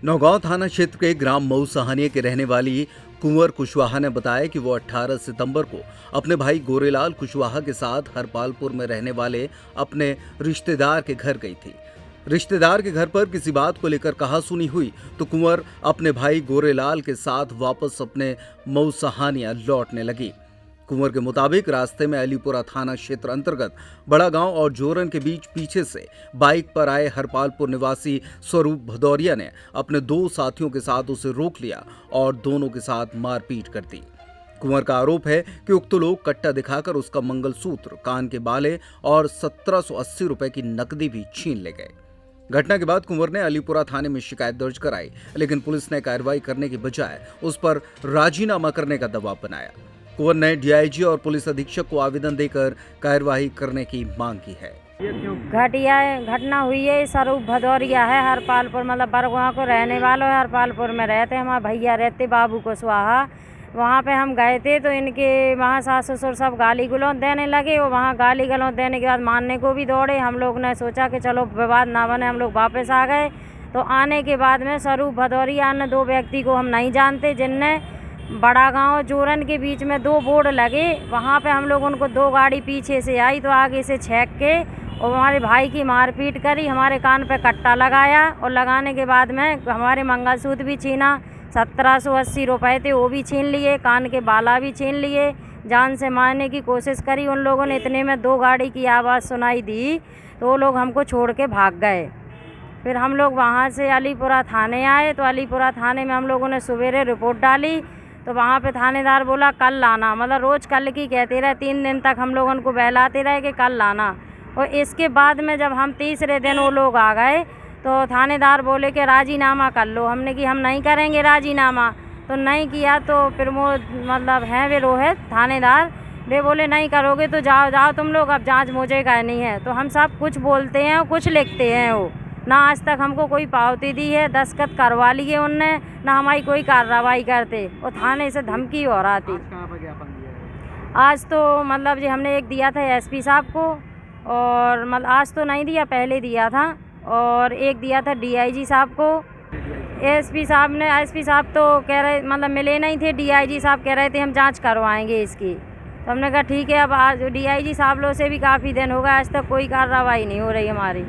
नौगांव थाना क्षेत्र के ग्राम मऊ सहानिया के रहने वाली कुंवर कुशवाहा ने बताया कि वो 18 सितंबर को अपने भाई गोरेलाल कुशवाहा के साथ हरपालपुर में रहने वाले अपने रिश्तेदार के घर गई थी। रिश्तेदार के घर पर किसी बात को लेकर कहासुनी हुई तो कुंवर अपने भाई गोरेलाल के साथ वापस अपने मऊ सहानिया लौटने लगी। कुंवर के मुताबिक रास्ते में अलीपुरा थाना क्षेत्र अंतर्गत बड़ा गांव और जोरन के बीच पीछे से बाइक पर आए हरपालपुर निवासी स्वरूप भदौरिया ने अपने दो साथियों के साथ उसे रोक लिया और दोनों के साथ मारपीट कर दी। कुंवर का आरोप है कि उक्त लोग कट्टा दिखाकर उसका मंगलसूत्र, कान के बाले और 1780 रुपए की नकदी भी छीन ले गए। घटना के बाद कुंवर ने अलीपुरा थाने में शिकायत दर्ज कराई, लेकिन पुलिस ने कार्रवाई करने की बजाय उस पर राजीनामा करने का दबाव बनाया। कुंवर ने डीआईजी और पुलिस अधीक्षक को आवेदन देकर कार्यवाही करने की मांग की है। घटना हुई है, स्वरूप भदौरिया है, हरपालपुर मतलब बरगुआ को रहने वालों है। हरपालपुर में रहते, हमारे भैया रहते बाबू कुशवाहा। वहाँ पे हम गए थे तो इनके वहाँ सास ससुर सब गाली गलौज देने लगे और वहाँ गाली गलौज देने के बाद मारने को भी दौड़े। हम लोग ने सोचा कि चलो विवाद ना बने, हम लोग वापस आ गए। तो आने के बाद में स्वरूप भदौरिया ने दो व्यक्ति को हम नहीं जानते, जिनने बड़ा गांव जोरन के बीच में दो बोर्ड लगे, वहाँ पे हम लोग उनको दो गाड़ी पीछे से आई तो आगे से छेक के और हमारे भाई की मारपीट करी, हमारे कान पे कट्टा लगाया और लगाने के बाद में हमारे मंगलसूत्र भी छीना, 1780 रुपए थे वो भी छीन लिए, कान के बाला भी छीन लिए, जान से मारने की कोशिश करी उन लोगों ने। इतने में दो गाड़ी की आवाज़ सुनाई दी तो वो लोग हमको छोड़ के भाग गए। फिर हम लोग वहाँ से अलीपुरा थाने आए तो अलीपुरा थाने में हम लोगों ने सवेरे रिपोर्ट डाली तो वहाँ पे थानेदार बोला कल लाना, मतलब रोज़ कल की कहते रहे। 3 दिन तक हम लोग उनको बहलाते रहे कि कल लाना। और इसके बाद में जब हम तीसरे दिन वो लोग आ गए तो थानेदार बोले कि राजीनामा कर लो। हमने कि हम नहीं करेंगे राजीनामा, तो नहीं किया। तो फिर वो मतलब हैं वे रोहित थानेदार, वे बोले नहीं करोगे तो जाओ जाओ तुम लोग, अब जांच मुझे करनी है। तो हम सब कुछ बोलते हैं और कुछ लिखते हैं। वो ना आज तक हमको कोई पावती दी है, दस्तखत करवा लिए उनने, ना हमारी कोई कार्रवाई करते और थाने से धमकी हो रहा थी। आज तो मतलब जी हमने एक दिया था एसपी साहब को, और मतलब आज तो नहीं दिया, पहले दिया था, और एक दिया था डीआईजी साहब को। एसपी साहब तो कह रहे मतलब मिले नहीं थे। डीआईजी साहब कह रहे थे हम जांच करवाएंगे इसकी। तो हमने कहा ठीक है। अब आज डीआईजी साहब लोग से भी काफ़ी दिन हो गए, आज तक कोई कार्रवाई नहीं हो रही हमारी।